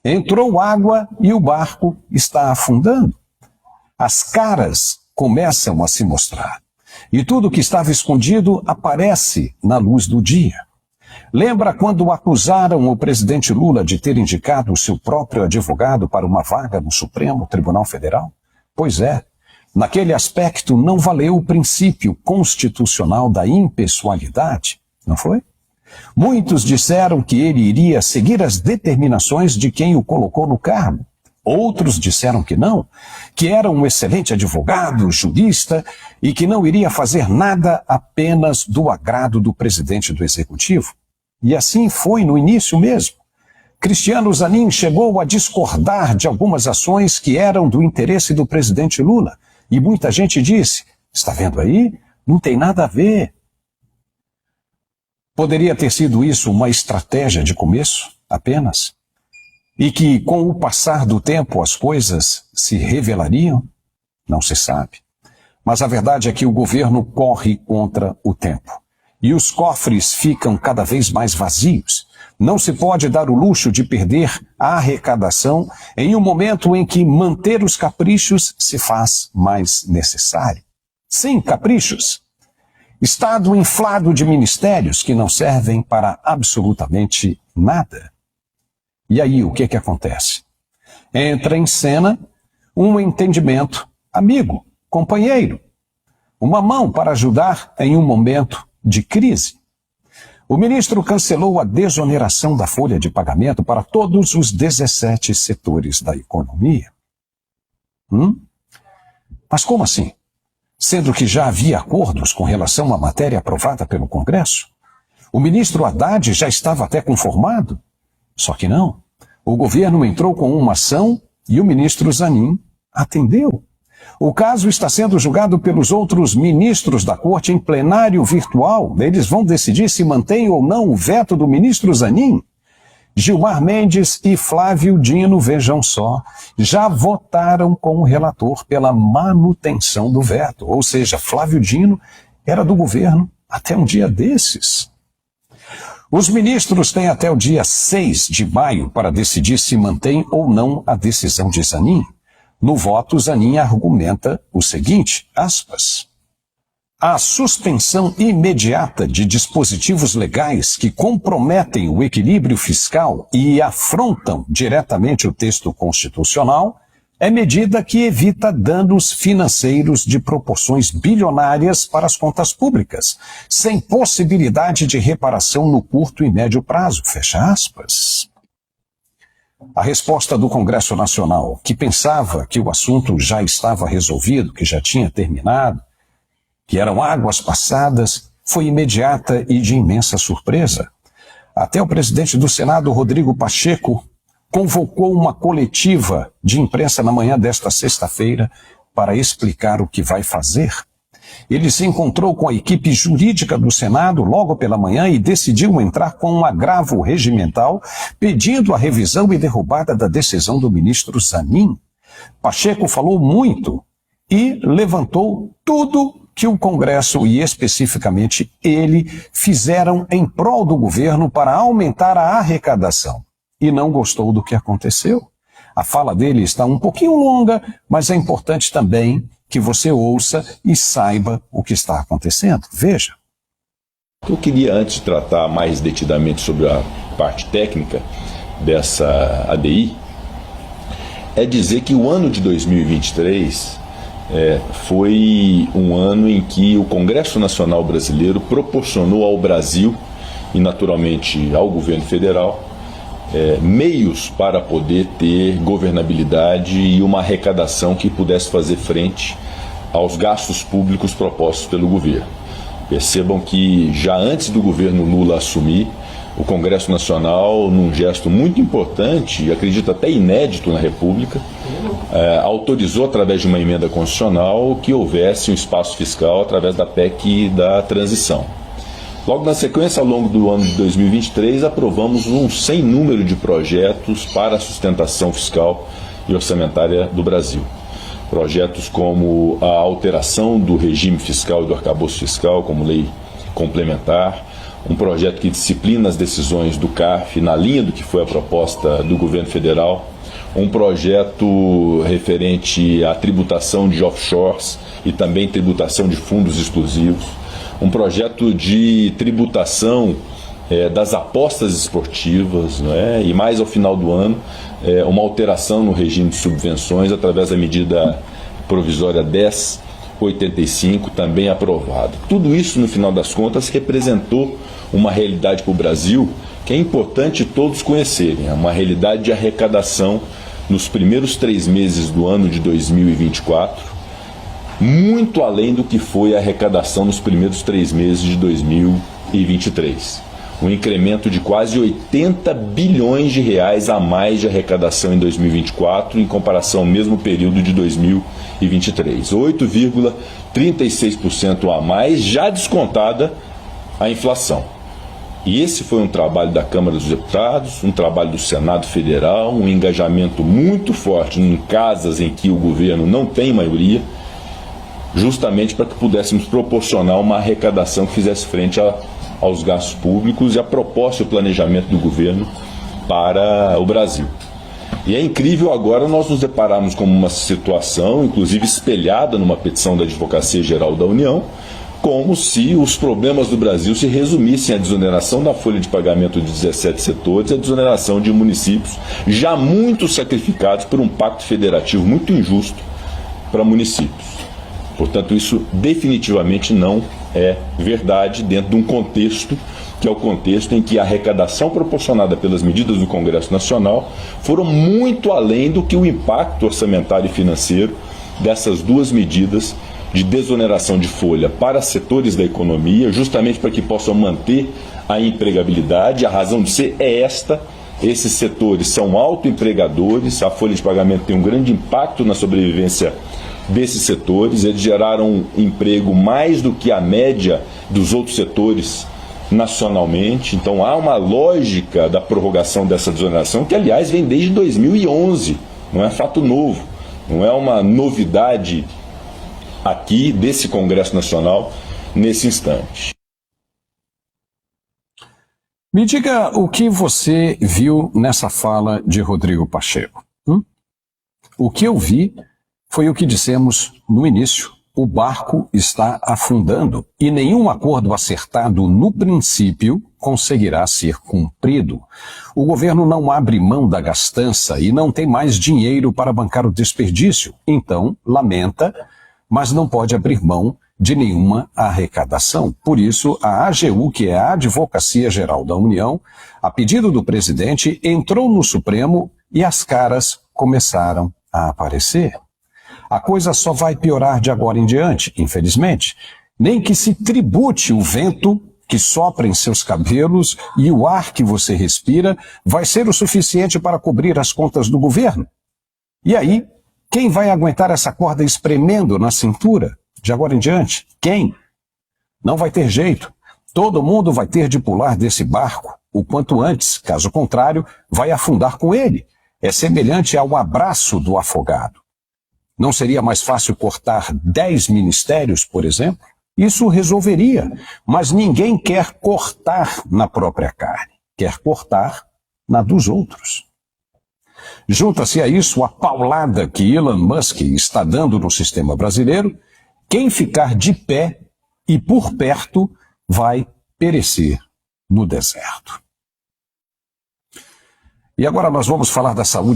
Entrou água e o barco está afundando. As caras começam a se mostrar. E tudo que estava escondido aparece na luz do dia. Lembra quando acusaram o presidente Lula de ter indicado o seu próprio advogado para uma vaga no Supremo Tribunal Federal? Pois é, naquele aspecto não valeu o princípio constitucional da impessoalidade, não foi? Muitos disseram que ele iria seguir as determinações de quem o colocou no cargo. Outros disseram que não, que era um excelente advogado, jurista e que não iria fazer nada apenas do agrado do presidente do Executivo. E assim foi no início mesmo. Cristiano Zanin chegou a discordar de algumas ações que eram do interesse do presidente Lula. E muita gente disse, está vendo aí? Não tem nada a ver. Poderia ter sido isso uma estratégia de começo, apenas? E que, com o passar do tempo, as coisas se revelariam? Não se sabe. Mas a verdade é que o governo corre contra o tempo. E os cofres ficam cada vez mais vazios. Não se pode dar o luxo de perder a arrecadação em um momento em que manter os caprichos se faz mais necessário. Sim, caprichos. Estado inflado de ministérios que não servem para absolutamente nada. E aí, o que acontece? Entra em cena um entendimento amigo, companheiro. Uma mão para ajudar em um momento de crise. O ministro cancelou a desoneração da folha de pagamento para todos os 17 setores da economia. Mas como assim? Sendo que já havia acordos com relação à matéria aprovada pelo Congresso? O ministro Haddad já estava até conformado? Só que não. O governo entrou com uma ação e o ministro Zanin atendeu. O caso está sendo julgado pelos outros ministros da Corte em plenário virtual. Eles vão decidir se mantém ou não o veto do ministro Zanin. Gilmar Mendes e Flávio Dino, vejam só, já votaram com o relator pela manutenção do veto. Ou seja, Flávio Dino era do governo até um dia desses. Os ministros têm até o dia 6 de maio para decidir se mantém ou não a decisão de Zanin. No voto, Zanin argumenta o seguinte, aspas, a suspensão imediata de dispositivos legais que comprometem o equilíbrio fiscal e afrontam diretamente o texto constitucional é medida que evita danos financeiros de proporções bilionárias para as contas públicas, sem possibilidade de reparação no curto e médio prazo, fecha aspas. A resposta do Congresso Nacional, que pensava que o assunto já estava resolvido, que já tinha terminado, que eram águas passadas, foi imediata e de imensa surpresa. Até o presidente do Senado, Rodrigo Pacheco, convocou uma coletiva de imprensa na manhã desta sexta-feira para explicar o que vai fazer. Ele se encontrou com a equipe jurídica do Senado logo pela manhã e decidiu entrar com um agravo regimental, pedindo a revisão e derrubada da decisão do ministro Zanin. Pacheco falou muito e levantou tudo que o Congresso e especificamente ele fizeram em prol do governo para aumentar a arrecadação. E não gostou do que aconteceu. A fala dele está um pouquinho longa, mas é importante também que você ouça e saiba o que está acontecendo. Veja. Eu queria, antes de tratar mais detidamente sobre a parte técnica dessa ADI, é dizer que o ano de 2023 foi um ano em que o Congresso Nacional Brasileiro proporcionou ao Brasil e naturalmente ao governo federal meios para poder ter governabilidade e uma arrecadação que pudesse fazer frente aos gastos públicos propostos pelo governo. Percebam que já antes do governo Lula assumir, o Congresso Nacional, num gesto muito importante, e acredito até inédito na República, autorizou através de uma emenda constitucional que houvesse um espaço fiscal através da PEC da transição. Logo na sequência, ao longo do ano de 2023, aprovamos um sem número de projetos para a sustentação fiscal e orçamentária do Brasil. Projetos como a alteração do regime fiscal e do arcabouço fiscal, como lei complementar, um projeto que disciplina as decisões do CARF na linha do que foi a proposta do governo federal, um projeto referente à tributação de offshores e também tributação de fundos exclusivos, um projeto de tributação das apostas esportivas, não é? E mais ao final do ano, uma alteração no regime de subvenções através da medida provisória 1085, também aprovada. Tudo isso, no final das contas, representou uma realidade para o Brasil que é importante todos conhecerem, é uma realidade de arrecadação nos primeiros 3 meses do ano de 2024, muito além do que foi a arrecadação nos primeiros 3 meses de 2023. Um incremento de quase 80 bilhões de reais a mais de arrecadação em 2024 em comparação ao mesmo período de 2023. 8,36% a mais, já descontada a inflação. E esse foi um trabalho da Câmara dos Deputados, um trabalho do Senado Federal, um engajamento muito forte em casas em que o governo não tem maioria, justamente para que pudéssemos proporcionar uma arrecadação que fizesse frente aos gastos públicos e a proposta e o planejamento do governo para o Brasil. E é incrível agora nós nos depararmos com uma situação, inclusive espelhada numa petição da Advocacia Geral da União, como se os problemas do Brasil se resumissem à desoneração da folha de pagamento de 17 setores e à desoneração de municípios já muito sacrificados por um pacto federativo muito injusto para municípios. Portanto, isso definitivamente não é verdade dentro de um contexto que é o contexto em que a arrecadação proporcionada pelas medidas do Congresso Nacional foram muito além do que o impacto orçamentário e financeiro dessas duas medidas de desoneração de folha para setores da economia, justamente para que possam manter a empregabilidade. A razão de ser é esta: esses setores são autoempregadores, a folha de pagamento tem um grande impacto na sobrevivência desses setores, eles geraram emprego mais do que a média dos outros setores nacionalmente. Então há uma lógica da prorrogação dessa desoneração que, aliás, vem desde 2011, não é fato novo, não é uma novidade aqui desse Congresso Nacional nesse instante. Me diga o que você viu nessa fala de Rodrigo Pacheco. O que eu vi foi o que dissemos no início: o barco está afundando e nenhum acordo acertado no princípio conseguirá ser cumprido. O governo não abre mão da gastança e não tem mais dinheiro para bancar o desperdício. Então, lamenta, mas não pode abrir mão de nenhuma arrecadação. Por isso, a AGU, que é a Advocacia Geral da União, a pedido do presidente, entrou no Supremo e as caras começaram a aparecer. A coisa só vai piorar de agora em diante, infelizmente. Nem que se tribute o vento que sopra em seus cabelos e o ar que você respira vai ser o suficiente para cobrir as contas do governo. E aí, quem vai aguentar essa corda espremendo na cintura de agora em diante? Quem? Não vai ter jeito. Todo mundo vai ter de pular desse barco o quanto antes, caso contrário, vai afundar com ele. É semelhante ao abraço do afogado. Não seria mais fácil cortar 10 ministérios, por exemplo? Isso resolveria, mas ninguém quer cortar na própria carne, quer cortar na dos outros. Junta-se a isso a paulada que Elon Musk está dando no sistema brasileiro. Quem ficar de pé e por perto vai perecer no deserto. E agora nós vamos falar da saúde.